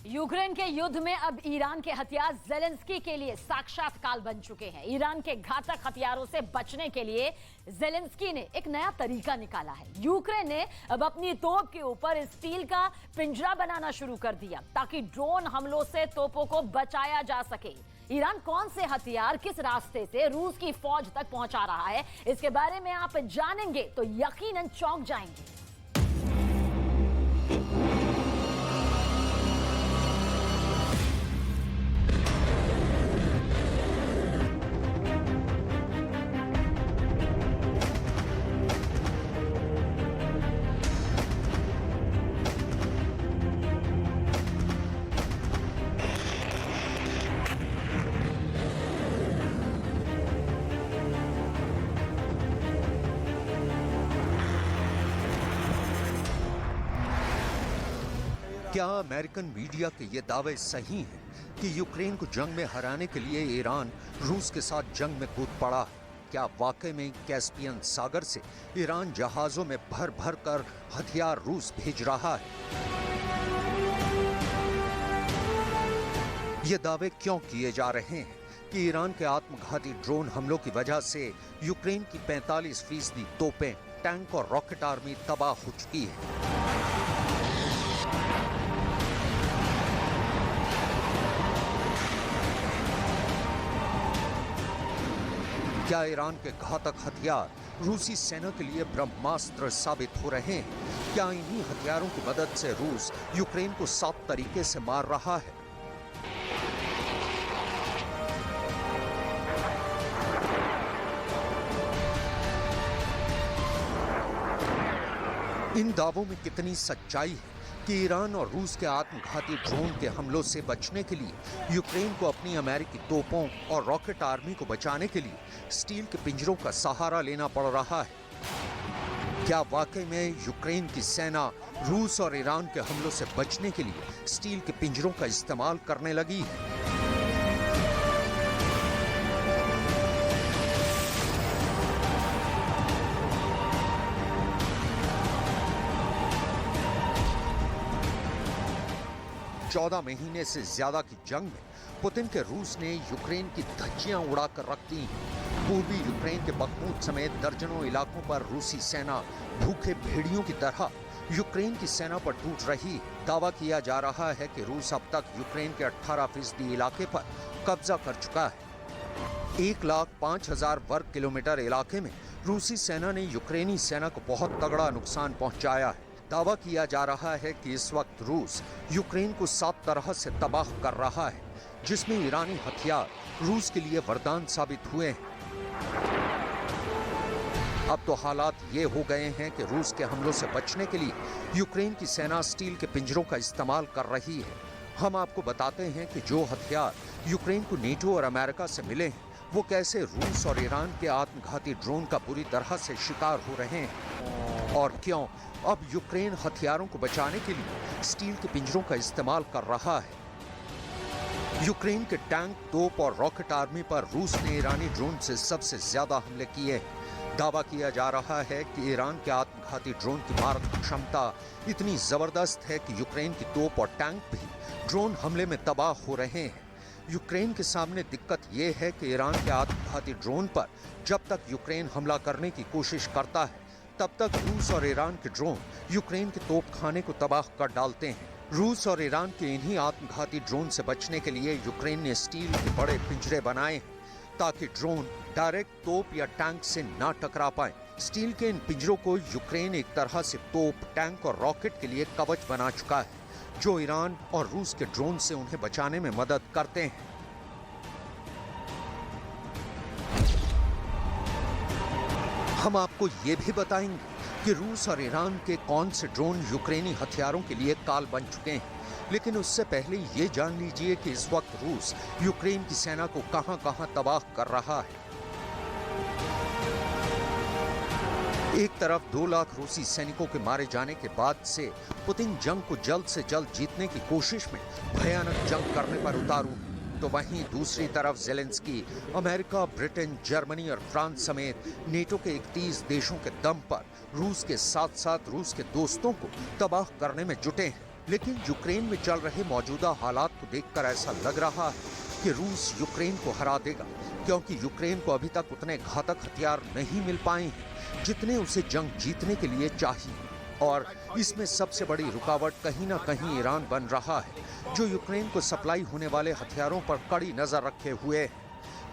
Ukraine के युद्ध में अब ईरान के हथियार ज़ेलेंस्की के लिए साक्षात काल बन चुके हैं। ईरान के घातक हथियारों से बचने के लिए ज़ेलेंस्की ने एक नया तरीका निकाला है। यूक्रेन ने अब अपनी तोप के ऊपर स्टील का पिंजरा बनाना शुरू कर दिया ताकि ड्रोन हमलों से तोपों को बचाया जा सके। ईरान कौन से हथियार किस रास्ते से रूस की फौज तक पहुंचा रहा है, इसके बारे में आप जानेंगे तो यकीनन चौंक जाएंगे। क्या अमेरिकन मीडिया के ये दावे सही हैं कि यूक्रेन को जंग में हराने के लिए ईरान रूस के साथ जंग में कूद पड़ा है? क्या वाकई में कैस्पियन सागर से ईरान जहाजों में भर भर कर हथियार रूस भेज रहा है? ये दावे क्यों किए जा रहे हैं कि ईरान के आत्मघाती ड्रोन हमलों की वजह से यूक्रेन की 45% तोपें, टैंक और रॉकेट आर्मी तबाह हो चुकी है? क्या ईरान के घातक हथियार रूसी सेना के लिए ब्रह्मास्त्र साबित हो रहे हैं? क्या इन्हीं हथियारों की मदद से रूस यूक्रेन को साफ तरीके से मार रहा है? इन दावों में कितनी सच्चाई है कि ईरान और रूस के आत्मघाती ड्रोन के हमलों से बचने के लिए यूक्रेन को अपनी अमेरिकी तोपों और रॉकेट आर्मी को बचाने के लिए स्टील के पिंजरों का सहारा लेना पड़ रहा है? क्या वाकई में यूक्रेन की सेना रूस और ईरान के हमलों से बचने के लिए स्टील के पिंजरों का इस्तेमाल करने लगी है? चौदह महीने से ज्यादा की जंग में पुतिन के रूस ने यूक्रेन की धज्जियां उड़ाकर रख दी हैं। पूर्वी यूक्रेन के बखमूत समेत दर्जनों इलाकों पर रूसी सेना भूखे भेड़ियों की तरह यूक्रेन की सेना पर टूट रही है। दावा किया जा रहा है कि रूस अब तक यूक्रेन के 18% इलाके पर कब्जा कर चुका है। 1,05,000 वर्ग किलोमीटर इलाके में रूसी सेना ने यूक्रेनी सेना को बहुत तगड़ा नुकसान पहुंचाया है। दावा किया जा रहा है कि इस वक्त रूस यूक्रेन को 7 तरह से तबाह कर रहा है, जिसमें ईरानी हथियार रूस के लिए वरदान साबित हुए हैं। अब तो हालात ये हो गए हैं कि रूस के हमलों से बचने के लिए यूक्रेन की सेना स्टील के पिंजरों का इस्तेमाल कर रही है। हम आपको बताते हैं कि जो हथियार यूक्रेन को नेटो और अमेरिका से मिले हैं, वो कैसे रूस और ईरान के आत्मघाती ड्रोन का बुरी तरह से शिकार हो रहे हैं और क्यों अब यूक्रेन हथियारों को बचाने के लिए स्टील के पिंजरों का इस्तेमाल कर रहा है। यूक्रेन के टैंक, तोप और रॉकेट आर्मी पर रूस ने ईरानी ड्रोन से सबसे ज्यादा हमले किए हैं। दावा किया जा रहा है कि ईरान के आत्मघाती ड्रोन की मारक क्षमता इतनी जबरदस्त है कि यूक्रेन की तोप और टैंक भी ड्रोन हमले में तबाह हो रहे हैं। यूक्रेन के सामने दिक्कत यह है कि ईरान के आत्मघाती ड्रोन पर जब तक यूक्रेन हमला करने की कोशिश करता है, तब तक रूस और ईरान के ड्रोन यूक्रेन के तोपखाने को तबाह कर डालते हैं। रूस और ईरान के इन्हीं आत्मघाती ड्रोन से बचने के लिए यूक्रेन ने स्टील के बड़े पिंजरे बनाए हैं ताकि ड्रोन डायरेक्ट तोप या टैंक से ना टकरा पाए। स्टील के इन पिंजरों को यूक्रेन एक तरह से तोप, टैंक और रॉकेट के लिए कवच बना चुका है, जो ईरान और रूस के ड्रोन से उन्हें बचाने में मदद करते हैं। हम आपको ये भी बताएंगे कि रूस और ईरान के कौन से ड्रोन यूक्रेनी हथियारों के लिए काल बन चुके हैं। लेकिन उससे पहले ये जान लीजिए कि इस वक्त रूस यूक्रेन की सेना को कहां-कहां तबाह कर रहा है। एक तरफ 2 लाख रूसी सैनिकों के मारे जाने के बाद से पुतिन जंग को जल्द से जल्द जीतने की कोशिश में भयानक जंग करने पर उतारू है, तो वहीं दूसरी तरफ ज़ेलेंस्की अमेरिका, ब्रिटेन, जर्मनी और फ्रांस समेत नेटो के 31 देशों के दम पर रूस के साथ साथ रूस के दोस्तों को तबाह करने में जुटे हैं। लेकिन यूक्रेन में चल रहे मौजूदा हालात को देखकर ऐसा लग रहा है कि रूस यूक्रेन को हरा देगा, क्योंकि यूक्रेन को अभी तक उतने घातक हथियार नहीं मिल पाए हैं जितने उसे जंग जीतने के लिए चाहिए। और इसमें सबसे बड़ी रुकावट कहीं ना कहीं ईरान बन रहा है, जो यूक्रेन को सप्लाई होने वाले हथियारों पर कड़ी नजर रखे हुए है।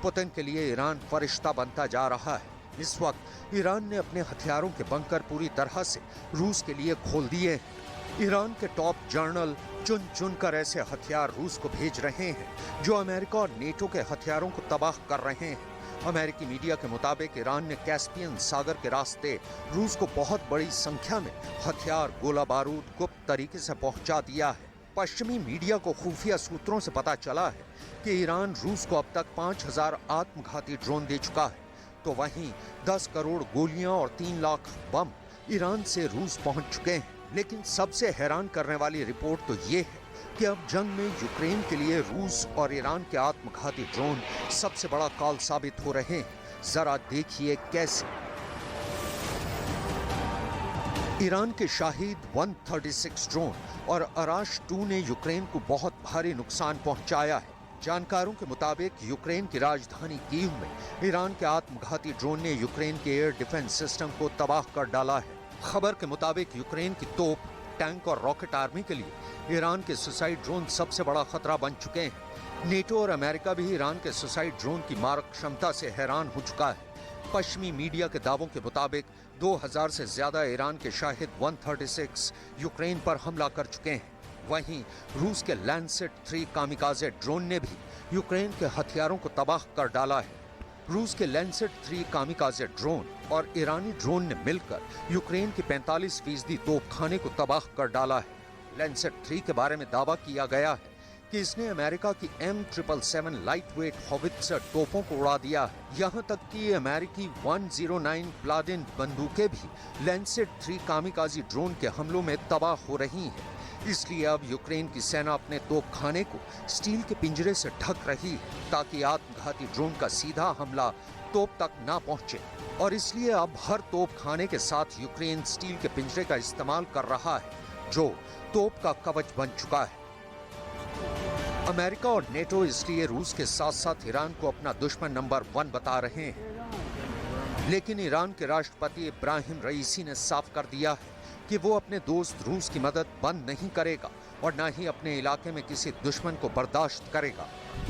पुतिन के लिए ईरान फरिश्ता बनता जा रहा है। इस वक्त ईरान ने अपने हथियारों के बंकर पूरी तरह से रूस के लिए खोल दिए हैं। ईरान के टॉप जर्नल चुन चुन कर ऐसे हथियार रूस को भेज रहे हैं जो अमेरिका और नेटो के हथियारों को तबाह कर रहे हैं। अमेरिकी मीडिया के मुताबिक ईरान ने कैस्पियन सागर के रास्ते रूस को बहुत बड़ी संख्या में हथियार, गोला बारूद गुप्त तरीके से पहुंचा दिया है। पश्चिमी मीडिया को खुफिया सूत्रों से पता चला है कि ईरान रूस को अब तक 5000 आत्मघाती ड्रोन दे चुका है, तो वहीं 10 करोड़ गोलियां और 3 लाख बम ईरान से रूस पहुंच चुके हैं। लेकिन सबसे हैरान करने वाली रिपोर्ट तो ये है कि अब जंग में यूक्रेन के लिए रूस और ईरान के आत्मघाती ड्रोन सबसे बड़ा काल साबित हो रहे हैं। जरा देखिए कैसे। ईरान के शाहिद 136 ड्रोन और अराश 2 ने यूक्रेन को बहुत भारी नुकसान पहुंचाया है। जानकारों के मुताबिक यूक्रेन की राजधानी कीव में ईरान के आत्मघाती ड्रोन ने यूक्रेन के एयर डिफेंस सिस्टम को तबाह कर डाला है। खबर के मुताबिक यूक्रेन की तोप, टैंक और रॉकेट आर्मी के लिए ईरान के सुसाइड ड्रोन सबसे बड़ा खतरा बन चुके हैं। नेटो और अमेरिका भी ईरान के सुसाइड ड्रोन की मारक क्षमता से हैरान हो चुका है। पश्चिमी मीडिया के दावों के मुताबिक 2000 से ज्यादा ईरान के शाहिद 136 यूक्रेन पर हमला कर चुके हैं। वहीं रूस के लैंसेट 3 कामिकाजे ड्रोन ने भी यूक्रेन के हथियारों को तबाह कर डाला है। रूस के लैंसेट 3 कामिकाजे ड्रोन और ईरानी ड्रोन ने मिलकर यूक्रेन के 45% तोपखाने को तबाह कर डाला है। लैंसेट 3 के बारे में दावा किया गया है कि इसने अमेरिका की M777 लाइटवेट हॉवित्जर तोपों को उड़ा दिया है। यहां तक कि अमेरिकी 109 प्लाडिन बंदूकें भी लैंसेट 3 कामिकाजी ड्रोन के हमलों में तबाह हो रही हैं। इसलिए अब यूक्रेन की सेना अपने तोपखाने को स्टील के पिंजरे से ढक रही है ताकि आत्मघाती ड्रोन का सीधा हमला तोप तक ना पहुंचे। और इसलिए अब हर तोपखाने के साथ यूक्रेन स्टील के पिंजरे का इस्तेमाल कर रहा है, जो तोप का कवच बन चुका है। अमेरिका और नेटो इसलिए रूस के साथ साथ ईरान को अपना दुश्मन नंबर 1 बता रहे हैं। लेकिन ईरान के राष्ट्रपति इब्राहिम रईसी ने साफ कर दिया है कि वो अपने दोस्त रूस की मदद बंद नहीं करेगा और न ही अपने इलाके में किसी दुश्मन को बर्दाश्त करेगा।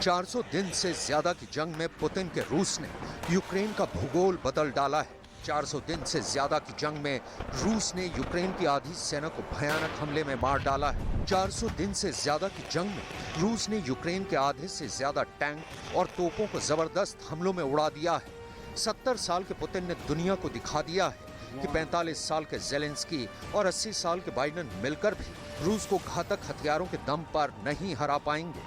400 दिन से ज्यादा की जंग में पुतिन के रूस ने यूक्रेन का भूगोल बदल डाला है। 400 दिन से ज्यादा की जंग में रूस ने यूक्रेन की आधी सेना को भयानक हमले में मार डाला है। 400 दिन से ज्यादा की जंग में रूस ने यूक्रेन के आधे से ज्यादा टैंक और तोपों को जबरदस्त हमलों में उड़ा दिया है। 70 साल के पुतिन ने दुनिया को दिखा दिया है कि 45 साल के ज़ेलेंस्की और 80 साल के बाइडेन मिलकर भी रूस को घातक हथियारों के दम पर नहीं हरा पाएंगे।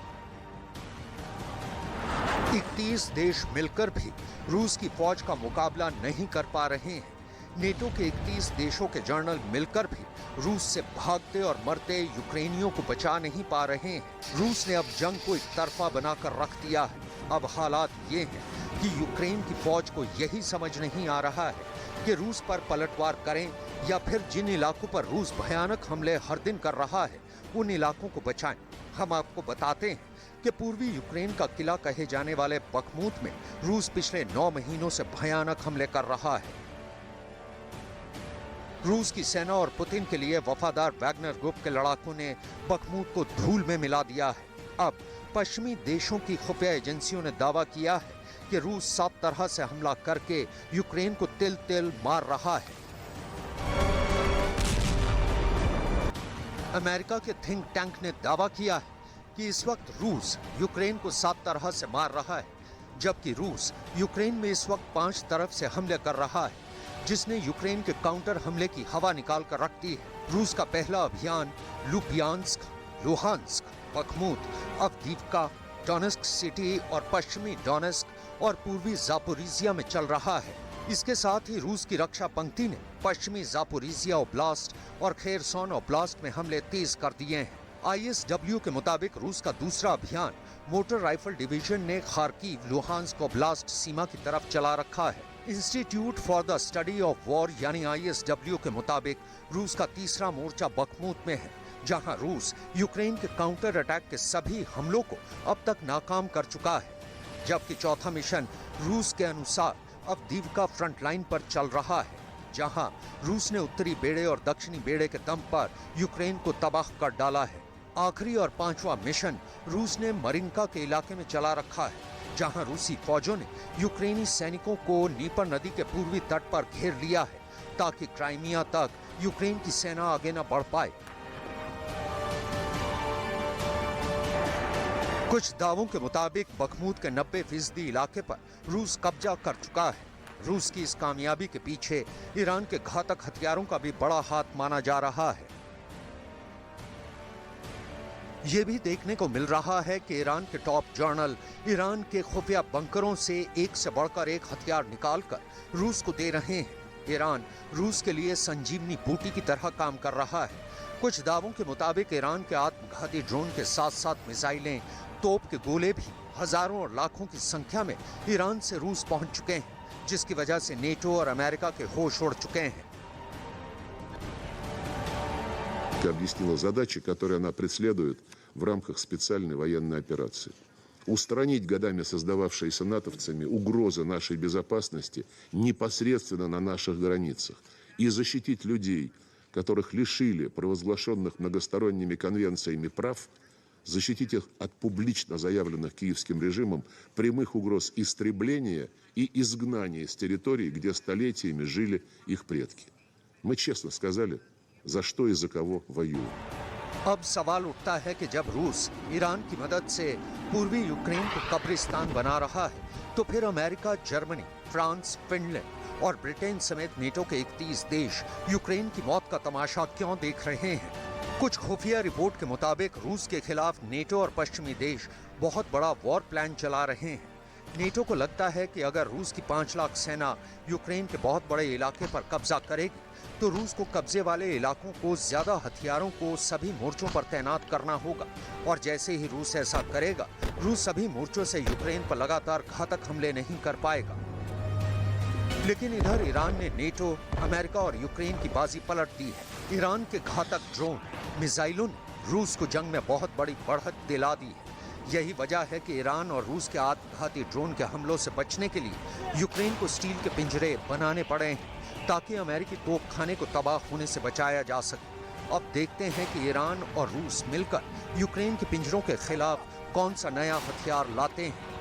31 देश मिलकर भी रूस की फौज का मुकाबला नहीं कर पा रहे हैं। नेटो के 31 देशों के जनरल मिलकर भी रूस से भागते और मरते यूक्रेनियों को बचा नहीं पा रहे हैं। रूस ने अब जंग को एक तरफा बनाकर रख दिया है। अब हालात ये हैं कि यूक्रेन की फौज को यही समझ नहीं आ रहा है कि रूस पर पलटवार करें या फिर जिन इलाकों पर रूस भयानक हमले हर दिन कर रहा है उन इलाकों को बचाएं। हम आपको बताते हैं कि पूर्वी यूक्रेन का किला कहे जाने वाले बखमूत में रूस पिछले 9 महीनों से भयानक हमले कर रहा है। रूस की सेना और पुतिन के लिए वफादार वैगनर ग्रुप के लड़ाकों ने बखमूत को धूल में मिला दिया है। अब पश्चिमी देशों की खुफिया एजेंसियों ने दावा किया है कि रूस 7 तरह से हमला करके यूक्रेन को तिल तिल मार रहा है। अमेरिका के थिंक टैंक ने दावा किया है कि इस वक्त रूस यूक्रेन को 7 तरह से मार रहा है, जबकि रूस यूक्रेन में इस वक्त 5 तरफ से हमले कर रहा है, जिसने यूक्रेन के काउंटर हमले की हवा निकाल कर रख दी है। रूस का पहला अभियान लुपियांस्क, Luhansk, Bakhmut, Avdiivka, Donetsk city और पश्चिमी डोनेस्क और पूर्वी जापोरिजिया में चल रहा है। इसके साथ ही रूस की रक्षा पंक्ति ने पश्चिमी जापोरिजिया ओब्लास्ट और खेरसोन ओब्लास्ट में हमले तेज कर दिए हैं। ISW के मुताबिक रूस का दूसरा अभियान मोटर राइफल डिवीजन ने खार्किव, लुहांस्क ओब्लास्ट सीमा की तरफ चला रखा है। Institute for the study of war यानी ISW के मुताबिक रूस का तीसरा मोर्चा बखमूत में है, जहां रूस यूक्रेन के काउंटर अटैक के सभी हमलों को अब तक नाकाम कर चुका है, जबकि चौथा मिशन रूस के अनुसार अवदीवका फ्रंट लाइन पर चल रहा है, जहां रूस ने उत्तरी बेड़े और दक्षिणी बेड़े के दम पर यूक्रेन को तबाह कर डाला है। आखिरी और पांचवा मिशन रूस ने मरिनका के इलाके में चला रखा है, जहां रूसी फौजों ने यूक्रेनी सैनिकों को नीपर नदी के पूर्वी तट पर घेर लिया है, ताकि क्राइमिया तक यूक्रेन की सेना आगे न बढ़ पाए। कुछ दावों के मुताबिक बखमूत के 90% इलाके पर रूस कब्जा कर चुका है। रूस की इस कामयाबी के पीछे ईरान के घातक हथियारों का भी बड़ा हाथ माना जा रहा है। ये भी देखने को मिल रहा है कि ईरान के टॉप जर्नल ईरान के खुफिया बंकरों से एक से बढ़कर एक हथियार निकालकर रूस को दे रहे हैं। ईरान रूस के लिए संजीवनी बूटी की तरह काम कर रहा है। कुछ दावों के मुताबिक ईरान के आत्मघाती ड्रोन के साथ साथ मिसाइलें, तोप के गोले भी हजारों और लाखों की संख्या में ईरान से रूस पहुंच चुके हैं, जिसकी वजह से नेटो और अमेरिका के होश उड़ चुके हैं। Объяснила задачи, которые она преследует в рамках специальной военной операции. Устранить годами создававшиеся натовцами угрозы нашей безопасности непосредственно на наших границах и защитить людей, которых лишили провозглашенных многосторонними конвенциями прав, защитить их от публично заявленных киевским режимом прямых угроз истребления и изгнания с территорий, где столетиями жили их предки. Мы честно сказали, за что и за кого воюем. अब सवाल उठता है कि जब रूस ईरान की मदद से पूर्वी यूक्रेन को कब्रिस्तान बना रहा है, तो फिर अमेरिका, जर्मनी, फ्रांस, फिनलैंड और ब्रिटेन समेत नेटो के 31 देश यूक्रेन की मौत का तमाशा क्यों देख रहे हैं? कुछ खुफिया रिपोर्ट के मुताबिक रूस के खिलाफ नेटो और पश्चिमी देश बहुत बड़ा वॉर प्लान चला रहे हैं। नेटो को लगता है कि अगर रूस की 5 लाख सेना यूक्रेन के बहुत बड़े इलाके पर कब्जा करेगी, तो रूस को कब्जे वाले इलाकों को ज्यादा हथियारों को सभी मोर्चों पर तैनात करना होगा, और जैसे ही रूस ऐसा करेगा, रूस सभी मोर्चों से यूक्रेन पर लगातार घातक हमले नहीं कर पाएगा। लेकिन इधर ईरान ने नेटो, अमेरिका और यूक्रेन की बाजी पलट दी है। ईरान के घातक ड्रोन, मिसाइलों ने रूस को जंग में बहुत बड़ी बढ़त दिला दी है। यही वजह है कि ईरान और रूस के आत्मघाती ड्रोन के हमलों से बचने के लिए यूक्रेन को स्टील के पिंजरे बनाने पड़े हैं, ताकि अमेरिकी तोपखाने को तबाह होने से बचाया जा सके। अब देखते हैं कि ईरान और रूस मिलकर यूक्रेन के पिंजरों के खिलाफ कौन सा नया हथियार लाते हैं।